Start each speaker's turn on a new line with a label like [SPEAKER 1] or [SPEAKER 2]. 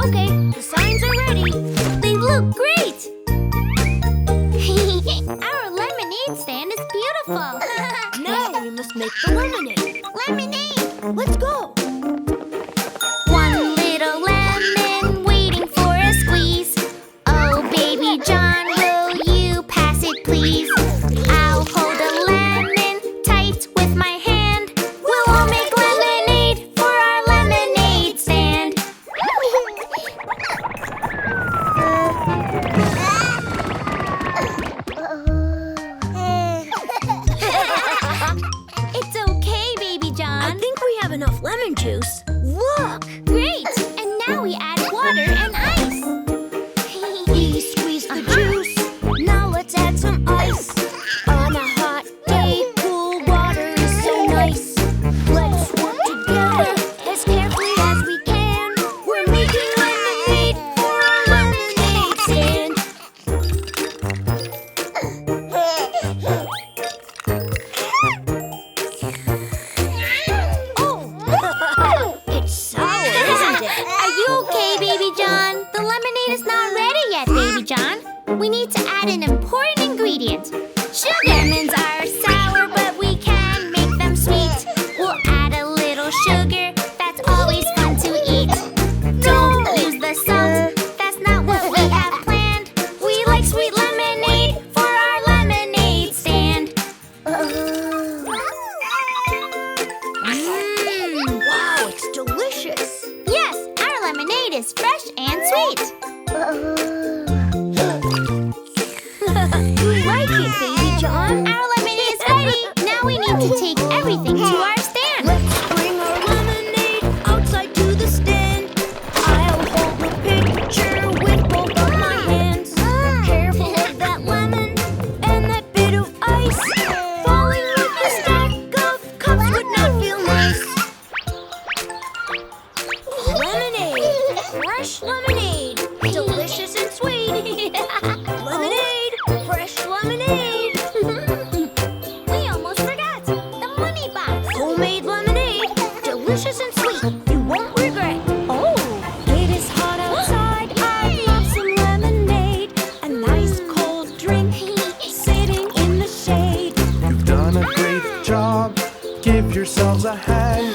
[SPEAKER 1] Okay, the signs are ready. They look great. Our lemonade stand is beautiful.
[SPEAKER 2] Now we must make the lemonade.
[SPEAKER 1] Lemonade!
[SPEAKER 2] Let's go.
[SPEAKER 1] One little lemon waiting for a squeeze. Oh, baby John, will you pass it, please? I'll hold a lemon tight with my hand. We'll all make lemonade for our lemonade stand. It's okay, baby John.
[SPEAKER 2] I think we have enough lemon juice. Look!
[SPEAKER 1] Great! And now we add water and ice.
[SPEAKER 2] We squeeze the juice. Now let's add some ice. On a hot day, cool water is so nice. Let's work together as carefully as we can. We're making lemonade for our lemonade stand. Oh! It's sour, isn't it?
[SPEAKER 1] Are you okay, baby John? The lemonade is not ready yet, baby John. We need to add an important ingredient. Sugar. Lemons are sour, but we can make them sweet. We'll add a little sugar. That's always fun to eat. Don't lose the salt. That's not what we have planned. We like sweet lemonade for our lemonade stand.
[SPEAKER 2] Wow, it's delicious.
[SPEAKER 1] Yes, our lemonade is fresh and sweet.
[SPEAKER 2] You like it, baby John?
[SPEAKER 1] Our lemonade is ready. Now we need to take everything to our stand.
[SPEAKER 2] Let's bring our lemonade outside to the stand. I'll hold the pitcher with both of my hands. Careful of that lemon and that bit of ice. Falling with the stack of cups would not feel nice. Lemonade, fresh lemonade, delicious and sweet. Lemonade, fresh lemonade.
[SPEAKER 1] We almost forgot the money box.
[SPEAKER 2] Homemade lemonade, delicious and sweet. You won't regret. Oh, it is hot outside. I'd love some lemonade. A nice cold drink, sitting in the shade.
[SPEAKER 3] You've done a great job. Give yourselves a hand.